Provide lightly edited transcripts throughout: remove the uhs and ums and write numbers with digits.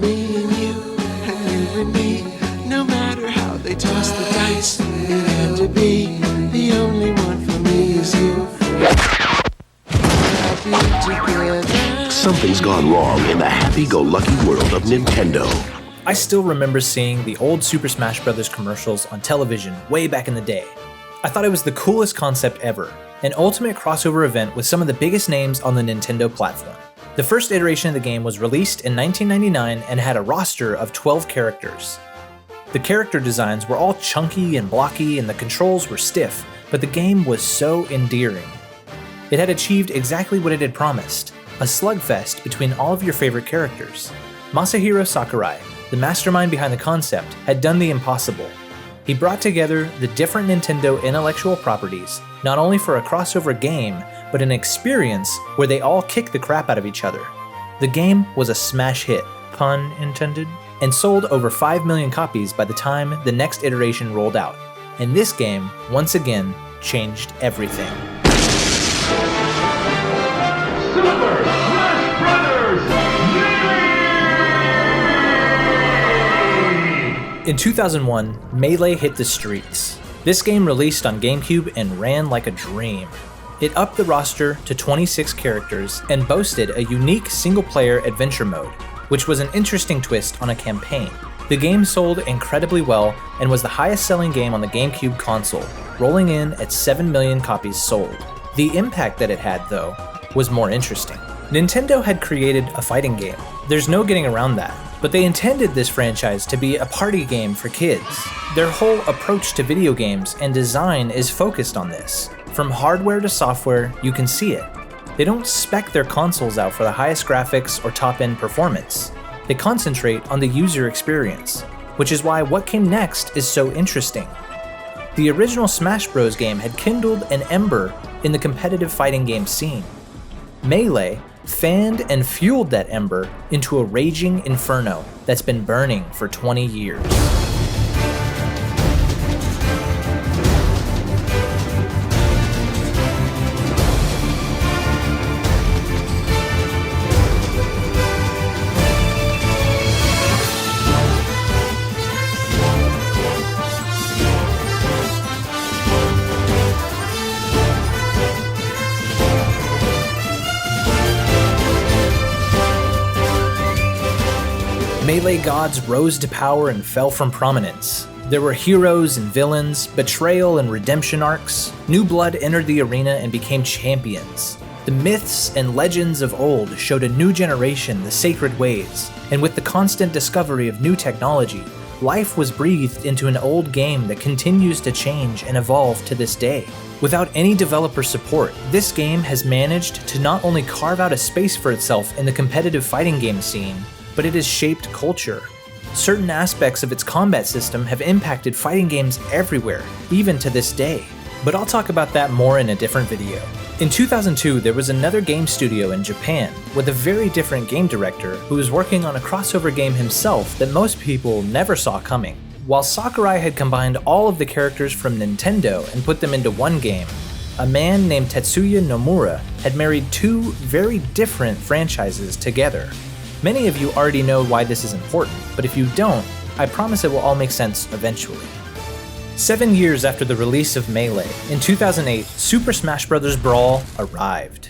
me and you and me. No matter how they toss the dice, it had to be. The only one for me is you. Something's gone wrong in the happy-go-lucky world of Nintendo. I still remember seeing the old Super Smash Bros. Commercials on television way back in the day. I thought it was the coolest concept ever, an ultimate crossover event with some of the biggest names on the Nintendo platform. The first iteration of the game was released in 1999 and had a roster of 12 characters. The character designs were all chunky and blocky and the controls were stiff, but the game was so endearing. It had achieved exactly what it had promised, a slugfest between all of your favorite characters. Masahiro Sakurai, the mastermind behind the concept, had done the impossible. He brought together the different Nintendo intellectual properties, not only for a crossover game, but an experience where they all kick the crap out of each other. The game was a smash hit, pun intended, and sold over 5 million copies by the time the next iteration rolled out. And this game, once again, changed everything. Super Smash Brothers Melee! In 2001, Melee hit the streets. This game released on GameCube and ran like a dream. It upped the roster to 26 characters and boasted a unique single-player adventure mode, which was an interesting twist on a campaign. The game sold incredibly well and was the highest-selling game on the GameCube console, rolling in at 7 million copies sold. The impact that it had, though, was more interesting. Nintendo had created a fighting game. There's no getting around that. But they intended this franchise to be a party game for kids. Their whole approach to video games and design is focused on this. From hardware to software, you can see it. They don't spec their consoles out for the highest graphics or top-end performance. They concentrate on the user experience, which is why what came next is so interesting. The original Smash Bros. Game had kindled an ember in the competitive fighting game scene. Melee fanned and fueled that ember into a raging inferno that's been burning for 20 years. Melee gods rose to power and fell from prominence. There were heroes and villains, betrayal and redemption arcs. New blood entered the arena and became champions. The myths and legends of old showed a new generation the sacred ways, and with the constant discovery of new technology, life was breathed into an old game that continues to change and evolve to this day. Without any developer support, this game has managed to not only carve out a space for itself in the competitive fighting game scene, but it has shaped culture. Certain aspects of its combat system have impacted fighting games everywhere, even to this day. But I'll talk about that more in a different video. In 2002, there was another game studio in Japan with a very different game director who was working on a crossover game himself that most people never saw coming. While Sakurai had combined all of the characters from Nintendo and put them into one game, a man named Tetsuya Nomura had married two very different franchises together. Many of you already know why this is important, but if you don't, I promise it will all make sense eventually. 7 years after the release of Melee, in 2008, Super Smash Bros. Brawl arrived.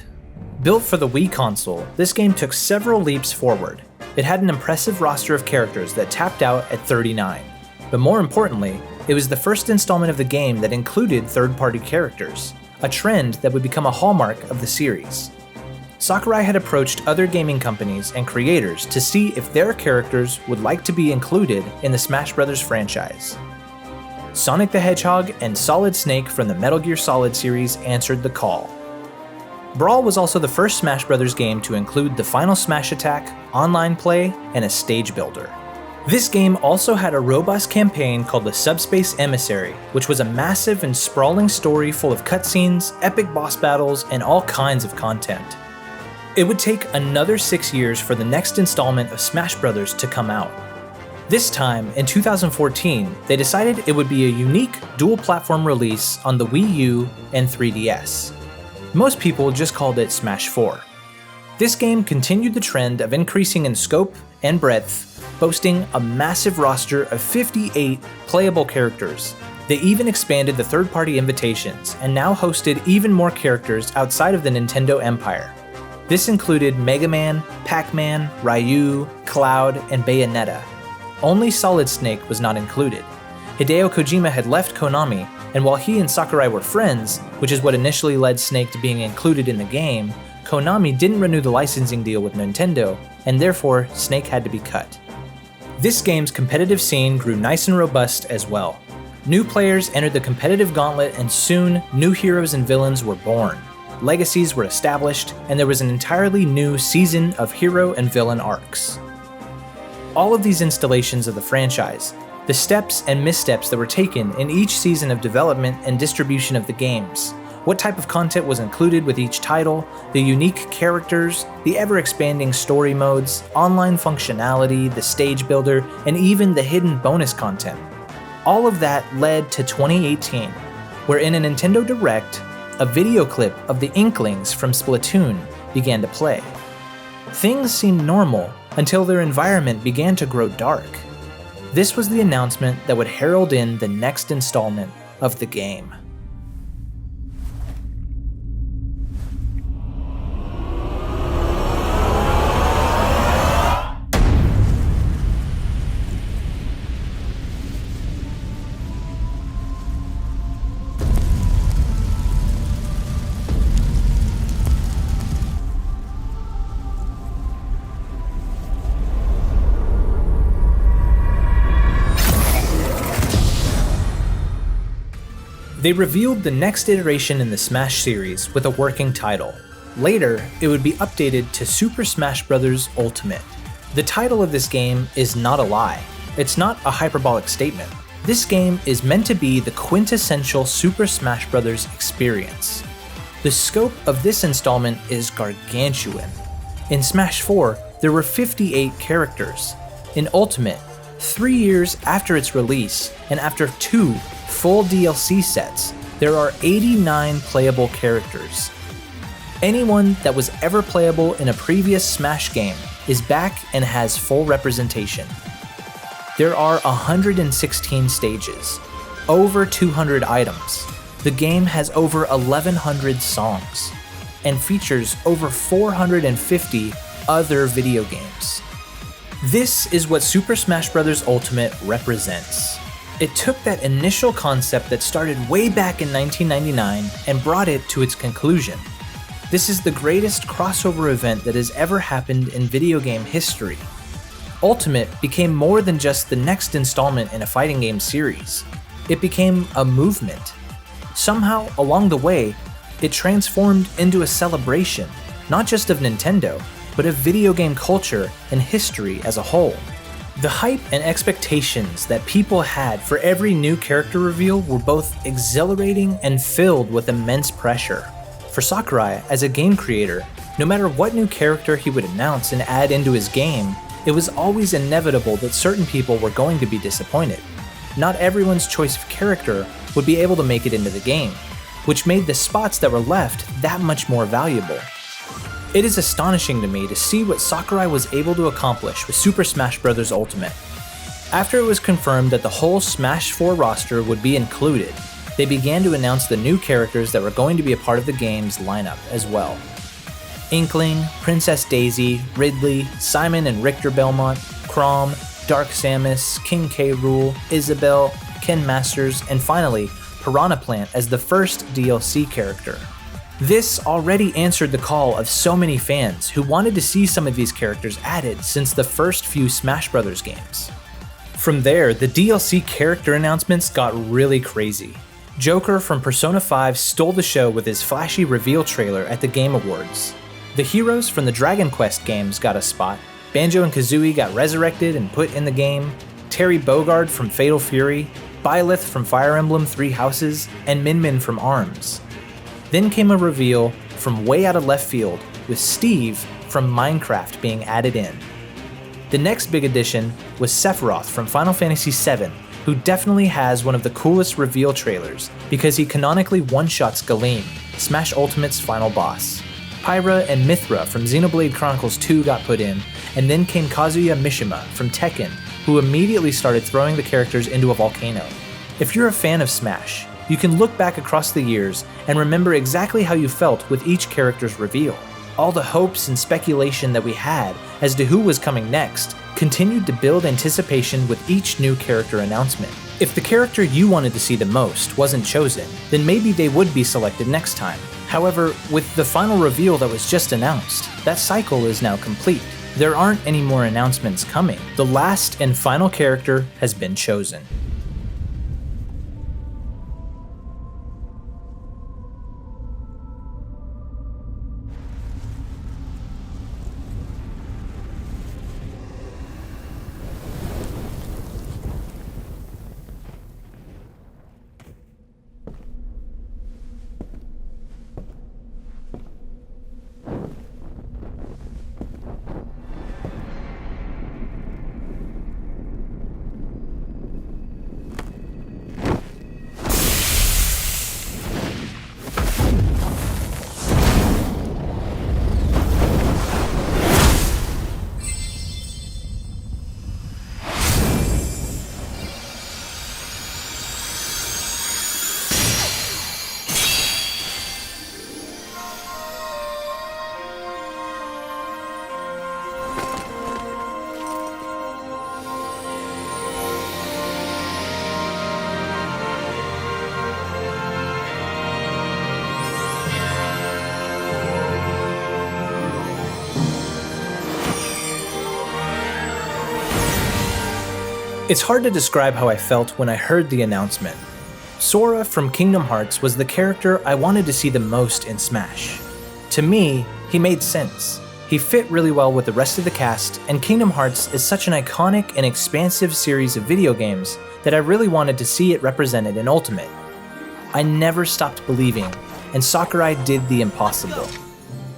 Built for the Wii console, this game took several leaps forward. It had an impressive roster of characters that tapped out at 39. But more importantly, it was the first installment of the game that included third-party characters, a trend that would become a hallmark of the series. Sakurai had approached other gaming companies and creators to see if their characters would like to be included in the Smash Bros. Franchise. Sonic the Hedgehog and Solid Snake from the Metal Gear Solid series answered the call. Brawl was also the first Smash Bros. Game to include the final smash attack, online play, and a stage builder. This game also had a robust campaign called the Subspace Emissary, which was a massive and sprawling story full of cutscenes, epic boss battles, and all kinds of content. It would take another 6 years for the next installment of Smash Bros. To come out. This time, in 2014, they decided it would be a unique dual-platform release on the Wii U and 3DS. Most people just called it Smash 4. This game continued the trend of increasing in scope and breadth, boasting a massive roster of 58 playable characters. They even expanded the third-party invitations and now hosted even more characters outside of the Nintendo Empire. This included Mega Man, Pac-Man, Ryu, Cloud, and Bayonetta. Only Solid Snake was not included. Hideo Kojima had left Konami, and while he and Sakurai were friends, which is what initially led Snake to being included in the game, Konami didn't renew the licensing deal with Nintendo, and therefore Snake had to be cut. This game's competitive scene grew nice and robust as well. New players entered the competitive gauntlet, and soon, new heroes and villains were born. Legacies were established, and there was an entirely new season of hero and villain arcs. All of these installations of the franchise, the steps and missteps that were taken in each season of development and distribution of the games, what type of content was included with each title, the unique characters, the ever-expanding story modes, online functionality, the stage builder, and even the hidden bonus content. All of that led to 2018, where in a Nintendo Direct, a video clip of the Inklings from Splatoon began to play. Things seemed normal until their environment began to grow dark. This was the announcement that would herald in the next installment of the game. They revealed the next iteration in the Smash series with a working title. Later, it would be updated to Super Smash Bros. Ultimate. The title of this game is not a lie. It's not a hyperbolic statement. This game is meant to be the quintessential Super Smash Bros. Experience. The scope of this installment is gargantuan. In Smash 4, there were 58 characters. In Ultimate, 3 years after its release, and after 2 full DLC sets, there are 89 playable characters. Anyone that was ever playable in a previous Smash game is back and has full representation. There are 116 stages, over 200 items. The game has over 1,100 songs, and features over 450 other video games. This is what Super Smash Bros. Ultimate represents. It took that initial concept that started way back in 1999 and brought it to its conclusion. This is the greatest crossover event that has ever happened in video game history. Ultimate became more than just the next installment in a fighting game series. It became a movement. Somehow, along the way, it transformed into a celebration, not just of Nintendo, but of video game culture and history as a whole. The hype and expectations that people had for every new character reveal were both exhilarating and filled with immense pressure. For Sakurai, as a game creator, no matter what new character he would announce and add into his game, it was always inevitable that certain people were going to be disappointed. Not everyone's choice of character would be able to make it into the game, which made the spots that were left that much more valuable. It is astonishing to me to see what Sakurai was able to accomplish with Super Smash Bros. Ultimate. After it was confirmed that the whole Smash 4 roster would be included, they began to announce the new characters that were going to be a part of the game's lineup as well. Inkling, Princess Daisy, Ridley, Simon and Richter Belmont, Chrom, Dark Samus, King K. Rool, Isabelle, Ken Masters, and finally, Piranha Plant as the first DLC character. This already answered the call of so many fans who wanted to see some of these characters added since the first few Smash Bros. Games. From there, the DLC character announcements got really crazy. Joker from Persona 5 stole the show with his flashy reveal trailer at the Game Awards. The heroes from the Dragon Quest games got a spot, Banjo and Kazooie got resurrected and put in the game, Terry Bogard from Fatal Fury, Byleth from Fire Emblem Three Houses, and Min Min from ARMS. Then came a reveal from way out of left field with Steve from Minecraft being added in. The next big addition was Sephiroth from Final Fantasy VII, who definitely has one of the coolest reveal trailers because he canonically one-shots Galeem, Smash Ultimate's final boss. Pyra and Mithra from Xenoblade Chronicles 2 got put in, and then came Kazuya Mishima from Tekken, who immediately started throwing the characters into a volcano. If you're a fan of Smash, you can look back across the years and remember exactly how you felt with each character's reveal. All the hopes and speculation that we had as to who was coming next continued to build anticipation with each new character announcement. If the character you wanted to see the most wasn't chosen, then maybe they would be selected next time. However, with the final reveal that was just announced, that cycle is now complete. There aren't any more announcements coming. The last and final character has been chosen. It's hard to describe how I felt when I heard the announcement. Sora from Kingdom Hearts was the character I wanted to see the most in Smash. To me, he made sense. He fit really well with the rest of the cast, and Kingdom Hearts is such an iconic and expansive series of video games that I really wanted to see it represented in Ultimate. I never stopped believing, and Sakurai did the impossible.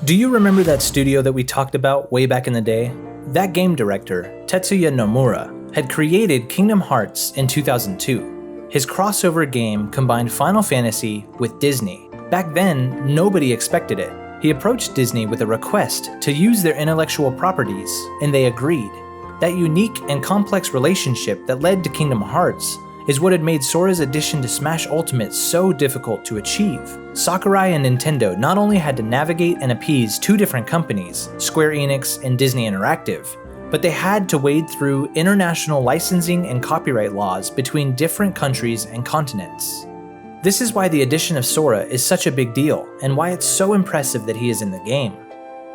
Do you remember that studio that we talked about way back in the day? That game director, Tetsuya Nomura, had created Kingdom Hearts in 2002. His crossover game combined Final Fantasy with Disney. Back then, nobody expected it. He approached Disney with a request to use their intellectual properties, and they agreed. That unique and complex relationship that led to Kingdom Hearts is what had made Sora's addition to Smash Ultimate so difficult to achieve. Sakurai and Nintendo not only had to navigate and appease two different companies, Square Enix and Disney Interactive, but they had to wade through international licensing and copyright laws between different countries and continents. This is why the addition of Sora is such a big deal, and why it's so impressive that he is in the game.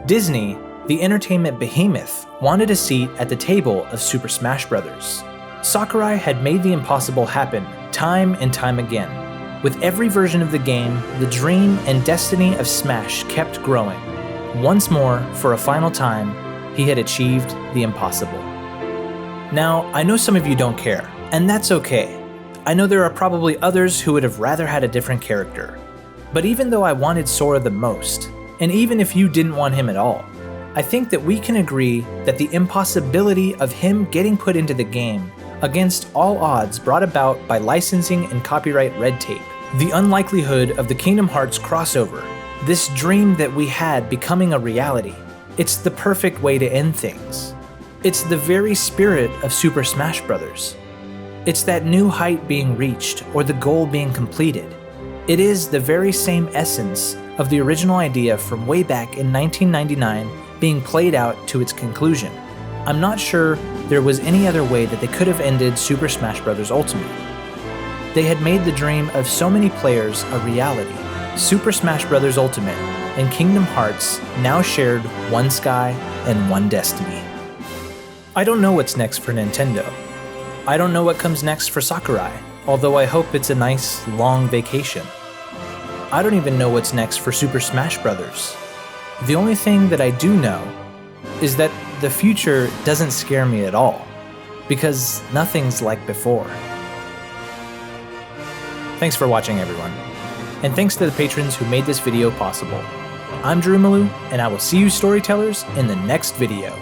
Disney, the entertainment behemoth, wanted a seat at the table of Super Smash Bros. Sakurai had made the impossible happen time and time again. With every version of the game, the dream and destiny of Smash kept growing. Once more, for a final time, he had achieved the impossible. Now, I know some of you don't care, and that's okay. I know there are probably others who would have rather had a different character. But even though I wanted Sora the most, and even if you didn't want him at all, I think that we can agree that the impossibility of him getting put into the game against all odds brought about by licensing and copyright red tape, the unlikelihood of the Kingdom Hearts crossover, this dream that we had becoming a reality, it's the perfect way to end things. It's the very spirit of Super Smash Bros. It's that new height being reached or the goal being completed. It is the very same essence of the original idea from way back in 1999 being played out to its conclusion. I'm not sure there was any other way that they could have ended Super Smash Bros. Ultimate. They had made the dream of so many players a reality. Super Smash Bros. Ultimate and Kingdom Hearts now shared one sky and one destiny. I don't know what's next for Nintendo. I don't know what comes next for Sakurai, although I hope it's a nice, long vacation. I don't even know what's next for Super Smash Bros. The only thing that I do know is that the future doesn't scare me at all, because nothing's like before. Thanks for watching, everyone, and thanks to the patrons who made this video possible. I'm Drew Malou, and I will see you storytellers in the next video.